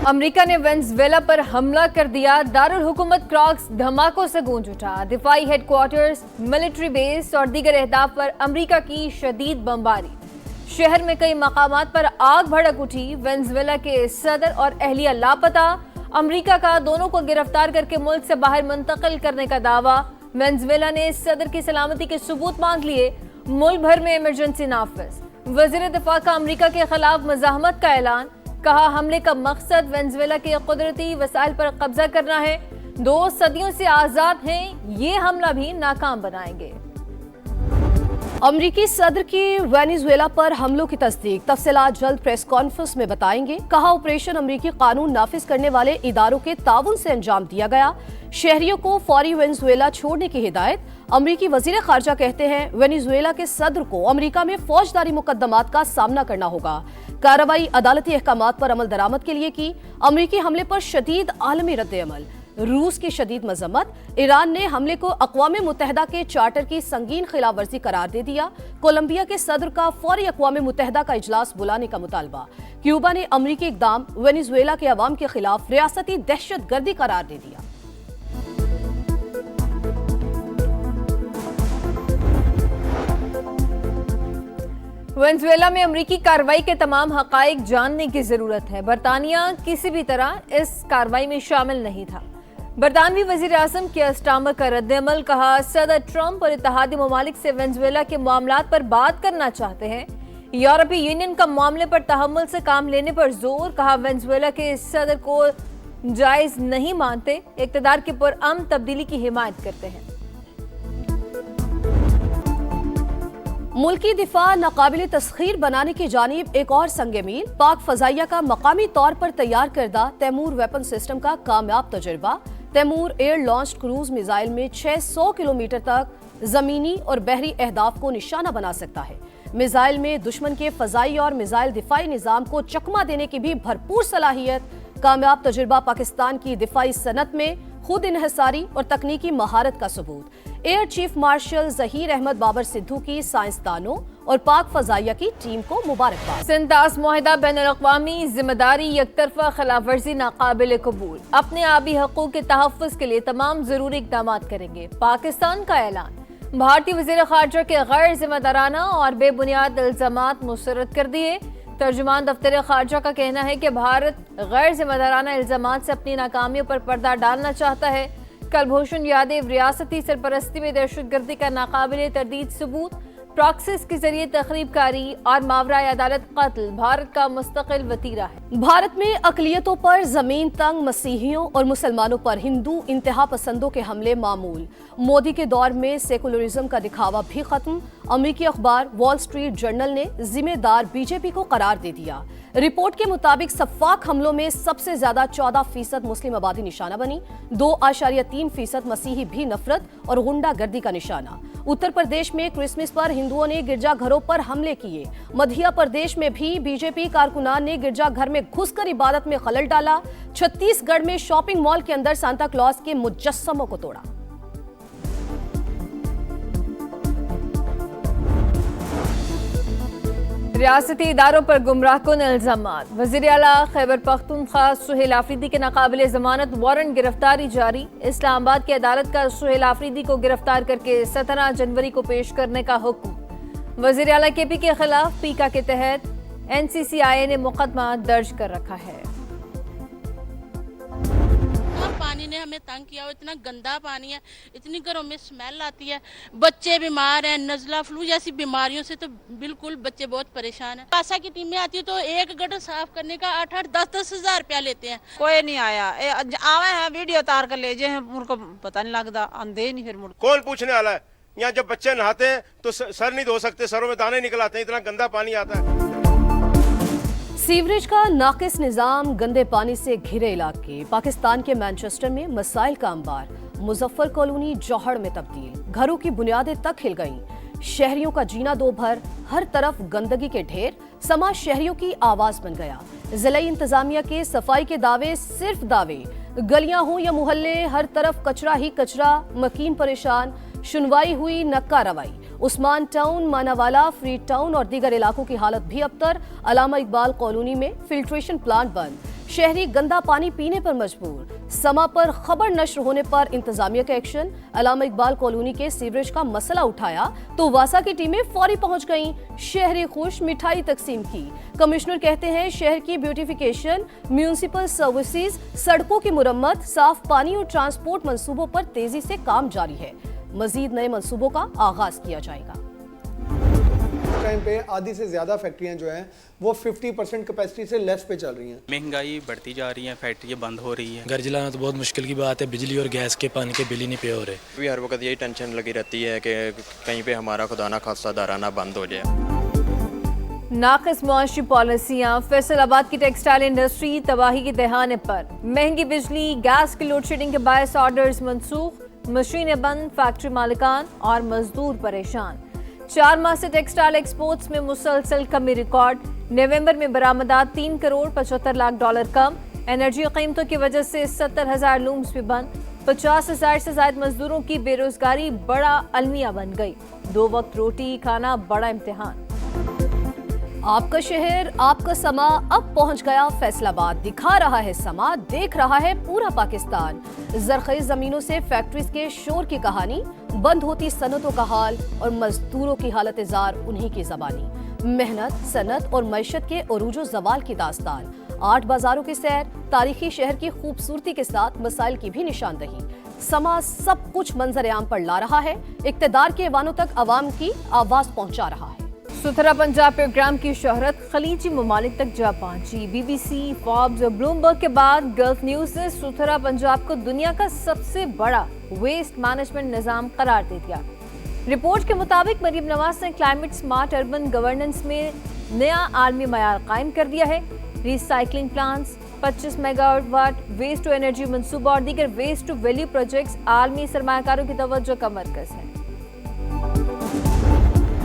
America ने Venezuela पर हमला कर दिया। दारुल हुकूमत क्रॉक्स धमाकों से गूंज उठा। दिफाई हेडक्वार्टर्स, मिलिट्री बेस और दीगर अहदाफ पर अमेरिका की शदीद बमबारी। शहर में कई मकामात पर आग भड़क उठी। वेनेजुएला के सदर और अहलिया लापता। अमेरिका का दोनों को गिरफ्तार करके मुल्क से बाहर मुंतकिल करने का दावा। वेनेजुएला ने सदर की सलामती के सबूत मांग लिए। मुल्क भर में इमरजेंसी नाफिज। वज़ीर दिफा का अमेरिका के खिलाफ मज़ाहमत का ऐलान। कहा हमले का मकसद वेनेजुएला के कुदरती वसाइल पर कब्जा करना है। 2 सदियों से आजाद हैं, ये हमला भी नाकाम बनाएंगे। अमरीकी सदर की वेनेजुएला पर हमलों की तस्दीक। तफसीलात जल्द प्रेस कॉन्फ्रेंस में बताएंगे। कहा ऑपरेशन अमरीकी कानून नाफिज करने वाले इदारों के ताउन से अंजाम दिया गया। शहरियों को फौरी वेनेजुएला छोड़ने की हिदायत। अमरीकी वजीर खारजा कहते हैं वेनेजुएला के सदर को अमरीका में फौजदारी मुकदमात का सामना करना होगा। कार्रवाई अदालती अहकामात पर अमल दरामद के लिए की। अमरीकी हमले पर शदीद आलमी रद्द-ए-अमल। रूस की शदीद मजम्मत। ईरान ने हमले को अक़वाम मुत्तहिदा के चार्टर की संगीन खिलाफ वर्जी करार दे दिया। कोलंबिया के सदर का फौरी अक़वाम मुत्तहिदा का इजलास बुलाने का मुतालबा। क्यूबा ने अमरीकी इक़दाम वेनेजुएला के अवाम के खिलाफ रियासती दहशत गर्दी करार दे दिया। वेनेजुएला में अमरीकी कार्रवाई के तमाम हकाइक जानने की जरूरत है। बरतानिया किसी भी तरह इस कार्रवाई में शामिल नहीं था। बरतानवी वजीर आज़म कियर स्टारमर का रद्द-ए-अमल। कहा सदर ट्रंप और इत्तेहादी ममालिक से वेनेजुएला के मामलात पर बात करना चाहते हैं। यूरोपीय यूनियन का मामले पर तहम्मुल से काम लेने पर जोर। कहा वेनेजुएला के सदर को जायज नहीं मानते, इक़्तिदार की पुरअमन तब्दीली की हिमायत करते हैं। मुल्की दिफा नाकाबिल तस्खीर बनाने की जानिब एक और संग मील। पाक फजाइया का मकामी तौर पर तैयार करदा तैमूर वेपन सिस्टम का कामयाब तजुर्बा। Taimur air launch cruise missile में 600 किलोमीटर तक जमीनी और बहरी अहदाफ को निशाना बना सकता है। मिसाइल में दुश्मन के फजाई और मिसाइल दिफाई निज़ाम को चकमा देने की भी भरपूर सलाहियत। कामयाब तजुर्बा पाकिस्तान की दिफाई सनत में खुद इन्हिसारी और तकनीकी महारत का सबूत। Air chief marshal Zaheer Ahmed Babar Sidhu की साइंसदानों और पाक फजाइया की टीम को मुबारकबाद। सिंतास मुआहिदा बैनुल-अक़वामी जिम्मेदारी यकतरफा खिलाफ वर्जी नाकाबिल कबूल। अपने आबी हकूक़ के तहफ़्फ़ुज़ के लिए तमाम ज़रूरी इक़दामात करेंगे। पाकिस्तान का ऐलान। भारतीय वज़ीर ख़ारजा के गैर जिम्मेदाराना और बेबुनियाद इल्ज़ामात मुस्तरद कर दिए। तर्जुमान दफ्तर ख़ारजा का कहना है कि भारत गैर जिम्मेदाराना इल्ज़ामात से अपनी नाकामियों पर पर्दा डालना चाहता है। कलभूषण यादव रियासती सरपरस्ती में दहशतगर्दी का नाकाबिल तरदीद सबूत। प्रॉक्सिस के जरिए तखरीबकारी और मावराए अदालत कत्ल भारत का मुस्तकिल वतीरा है। भारत में अक़लियतों पर जमीन तंग मसीहियों और मुसलमानों पर हिंदू इंतहा पसंदों के हमले मामूल। मोदी के दौर में सेकुलरिज्म का दिखावा भी खत्म। अमेरिकी अखबार वॉल स्ट्रीट जर्नल ने जिम्मेदार बीजेपी को करार दे दिया। रिपोर्ट के मुताबिक सफ़ाक हमलों में सबसे ज्यादा 14% मुस्लिम आबादी निशाना बनी। 2.3% मसीही भी नफरत और गुंडा गर्दी का निशाना। उत्तर प्रदेश में क्रिसमस पर हिंदुओं ने गिरजाघरों पर हमले किए। मध्य प्रदेश में भी बीजेपी कारकुनान ने गिरजाघर में घुसकर इबादत में खलल डाला। छत्तीसगढ़ में शॉपिंग मॉल के अंदर सांता क्लॉज के मुजस्समों को तोड़ा। रियासती इदारों पर गुमराहकुन इल्ज़ामात। वज़ीर आला खैबर पख्तूनख्वा सुहेल आफरीदी के नाकाबिल ज़मानत वारंट गिरफ्तारी जारी। इस्लामाबाद की अदालत का सुहेल आफरीदी को गिरफ्तार करके 17 जनवरी को पेश करने का हुक्म। वज़ीर आला केपी के खिलाफ पीका के तहत NCCI ने मुकदमा दर्ज कर रखा है। पानी ने हमें तंग किया, इतना गंदा पानी है, इतनी घरों में स्मेल आती है, बच्चे बीमार हैं, नज़ला फ्लू जैसी बीमारियों से तो बिल्कुल बच्चे बहुत परेशान हैं। पासा की टीमें आती है तो एक गटर साफ करने का 8-8, 10-10 हज़ार रुपया लेते हैं। कोई नहीं आया। आवे हैं वीडियो तार कर ले जे हैं, उनको पता नहीं लगता, आंधे नहीं फिर मुड़। कौन पूछने वाला है? यहाँ जब बच्चे नहाते हैं तो सर नहीं धो सकते, सरों में दाने निकल आते हैं, इतना गंदा पानी आता है। सीवरेज का नाकिस निजाम, गंदे पानी से घिरे इलाके। पाकिस्तान के मैनचेस्टर में मसाइल का अंबार। मुजफ्फर कॉलोनी जौहड़ में तब्दील। घरों की बुनियादें तक हिल गईं। शहरियों का जीना दो भर। हर तरफ गंदगी के ढेर। समाज शहरियों की आवाज बन गया। जिला इंतजामिया के सफाई के दावे सिर्फ दावे। गलियां हों या मोहल्ले, हर तरफ कचरा ही कचरा। मकीन परेशान। सुनवाई हुई न कार्रवाई। Usman town, Manawala, free town और दीगर इलाकों की हालत भी अबतर। अलामा इकबाल कॉलोनी में फिल्ट्रेशन प्लांट बंद। शहरी गंदा पानी पीने पर मजबूर। समा पर खबर नश्र होने पर इंतजामिया का एक्शन। अल्लामा इकबाल कॉलोनी के सीवरेज का मसला उठाया तो वासा की टीमें फौरी पहुंच गईं। शहरी खुश, मिठाई तकसीम की। कमिश्नर कहते हैं शहर की ब्यूटिफिकेशन, म्यूनिसिपल सर्विसेज, सड़कों की मुरम्मत, साफ पानी और ट्रांसपोर्ट मंसूबों पर तेजी से काम जारी है। मजीद नए मंसूबों का आगाज किया जाएगा। टाइम पे आधी से ज़्यादा फैक्ट्रियां जो हैं वो 50% कैपेसिटी से लेस पे चल रही हैं। महंगाई बढ़ती जा रही है, फैक्ट्रियाँ बंद हो रही हैं। घर जलाना तो बहुत मुश्किल की बात है, बिजली और गैस के पानी के बिल ही नहीं पे हो रहे। भी हर वक्त यही टेंशन लगी रहती है कि कहीं पे हमारा खुदा ना खासा दाराना बंद हो जाए। नाक़िस मुआशी पॉलिसियाँ, फैसलाबाद की टेक्सटाइल इंडस्ट्री तबाही के दहाने पर। महंगी बिजली, गैस की लोड शेडिंग के बायस ऑर्डर्स मनसूख, मशीनें बंद, फैक्ट्री मालिकान और मजदूर परेशान। 4 माह से टेक्सटाइल एक्सपोर्ट्स में मुसलसल कमी रिकॉर्ड। नवंबर में बरामदात 3 करोड़ 75 लाख डॉलर कम। एनर्जी कीमतों की वजह से 70,000 लूम्स भी बंद। 50,000 से ज्यादा मजदूरों की बेरोजगारी बड़ा अलमिया बन गई। 2 वक्त रोटी खाना बड़ा इम्तिहान। आपका शहर, आपका समा अब पहुंच गया फैसलाबाद। दिखा रहा है समा, देख रहा है पूरा पाकिस्तान। जरखेज जमीनों से फैक्ट्रीज के शोर की कहानी, बंद होती सनतों का हाल और मजदूरों की हालत जार उन्हीं की ज़बानी। मेहनत, सनत और मईशत के उरूज ज़वाल की दास्तान। 8 बाजारों की सैर, तारीखी शहर की खूबसूरती के साथ मसाइल की भी निशानदही। समा सब कुछ मंजर आम पर ला रहा है, इक़्तिदार के ऐवानों तक अवाम की आवाज़ पहुंचा रहा है। सुथरा पंजाब प्रोग्राम की शोहरत खलीजी ममालिक तक जा पहुंची। BBC, फॉर्ब्स और ब्लूमबर्ग के बाद गल्फ न्यूज ने सुथरा पंजाब को दुनिया का सबसे बड़ा वेस्ट मैनेजमेंट निजाम करार दे दिया। रिपोर्ट के मुताबिक मरीम नवाज ने क्लाइमेट स्मार्ट अर्बन गवर्नेंस में नया आलमी मयार कायम कर दिया है। Recycling plants, 25 megawatt waste to energy मंसूबा और दीगर वेस्ट टू वैल्यू प्रोजेक्ट्स आलमी सरमाकारों की तवज्जो का मरकज है।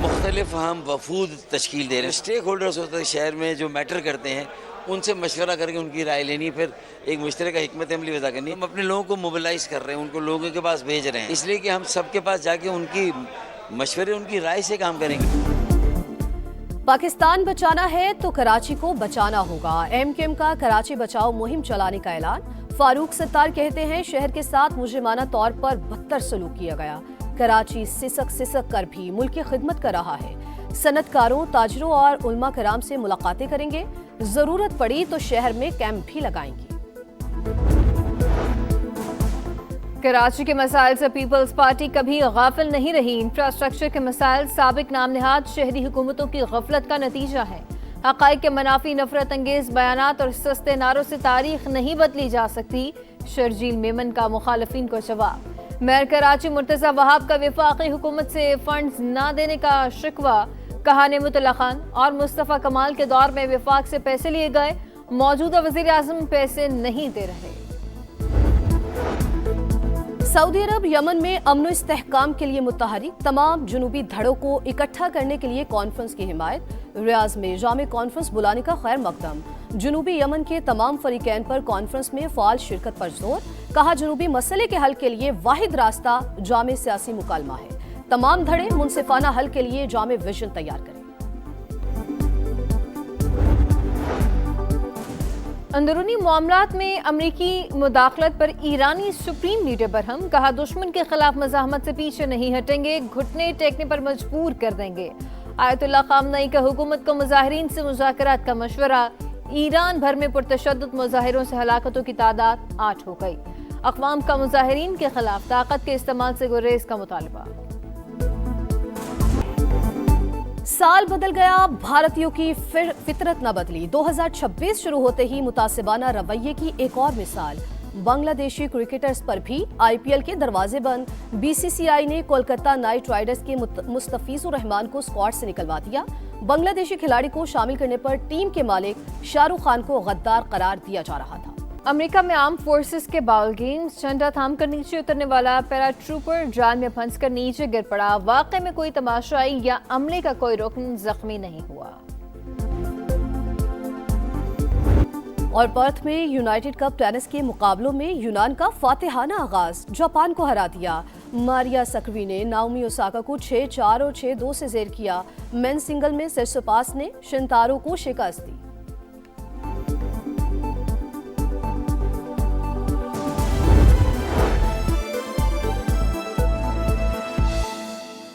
मुख्तलिफ हम वफूद तश्कील दे रहे हैं। स्टेक होल्डर्स होते हैं शहर में जो मैटर करते हैं, उनसे मशवरा करके उनकी राय लेनी, फिर एक मुश्तरका हिकमत अमली वज़ा करनी। हम अपने लोगों को मोबिलाइज कर रहे हैं, उनको लोगों के पास भेज रहे हैं, इसलिए कि हम सबके पास जाके उनकी मशवरे, उनकी राय से काम करेंगे। पाकिस्तान बचाना है तो कराची को बचाना होगा। MKM का कराची बचाओ मुहिम चलाने का ऐलान। फारूक सत्तार कहते हैं शहर के साथ मुजरिमाना तौर पर बदतर सलूक किया गया। कराची सिसक कर भी मुल्क की खिदमत कर रहा है। सनतकारों, ताजरों और उलमा कराम से मुलाकातें करेंगे। जरूरत पड़ी तो शहर में कैंप भी लगाएंगे। कराची के मसाइल से पीपल्स पार्टी कभी गाफिल नहीं रही। इंफ्रास्ट्रक्चर के मसाइल साबिक नाम नहाद शहरी हुकूमतों की गफलत का नतीजा है। हक़ाइक़ के मनाफी, नफरत अंगेज बयानात और सस्ते नारों से तारीख नहीं बदली जा सकती। शर्जील मेमन का मुखालफिन को जवाब। मेयर कराची मुर्तज़ा वहाब का वफाकी हुकूमत से फंड्स न देने का शिकवा। कहा नेमतुल्लाह खान और मुस्तफ़ा कमाल के दौर में वफाक से पैसे लिए गए, मौजूदा वज़ीर आज़म पैसे नहीं दे रहे। सऊदी अरब यमन में अमन और इस्तेहकाम के लिए मुतहरिक। तमाम जुनूबी धड़ों को इकट्ठा करने के लिए कॉन्फ्रेंस की हिमायत। रियाज में जामे कॉन्फ्रेंस बुलाने का खैर मकदम। जुनूबी यमन के तमाम फरीकैन पर कॉन्फ्रेंस में फ़ाल शिरकत पर जोर। कहा जुनूबी मसले के हल के लिए वाहिद रास्ता जामे सियासी मुकालमा है। तमाम धड़े मुनसिफाना हल के लिए जामे विजन तैयार करें। अंदरूनी मामलात में अमरीकी मुदाखलत पर ईरानी सुप्रीम लीडर बरहम। कहा दुश्मन के खिलाफ मज़ाहमत से पीछे नहीं हटेंगे, घुटने टेकने पर मजबूर कर देंगे। आयतुल्लाह खामनई का हुकूमत को मुजाहिरीन से मुज़ाकरात का मशवरा। ईरान भर में पुरतशद्दुद मुजाहिरों से हलाकतों की तादाद 8 हो गई। अक़वाम का मुजाहिरीन के खिलाफ ताकत के इस्तेमाल से गुरेज का मुतालबा। साल बदल गया, भारतीयों की फितरत न बदली। 2026 शुरू होते ही मुतासिबाना रवैये की एक और मिसाल। बांग्लादेशी क्रिकेटर्स पर भी IPL के दरवाजे बंद। BCCI ने कोलकाता नाइट राइडर्स के मुस्तफिजुर रहमान को स्क्वाड से निकलवा दिया। बांग्लादेशी खिलाड़ी को शामिल करने पर टीम के मालिक शाहरुख खान को गद्दार करार दिया जा रहा था। अमेरिका में आर्म फोर्सेस के बाउल गेम्स, झंडा थाम कर नीचे उतरने वाला पैराट्रूपर जाल में फंस कर नीचे गिर पड़ा। वाकई में कोई तमाशाई या अमले का कोई रुकन जख्मी नहीं हुआ। और पर्थ में यूनाइटेड कप टेनिस के मुकाबलों में यूनान का फातिहाना आगाज। जापान को हरा दिया। मारिया सकरी ने नाओमी ओसाका को 6-4 और 6-2 से जेर किया। मेन सिंगल में सिरसोपास ने शिंतारो को शिकस्त दी।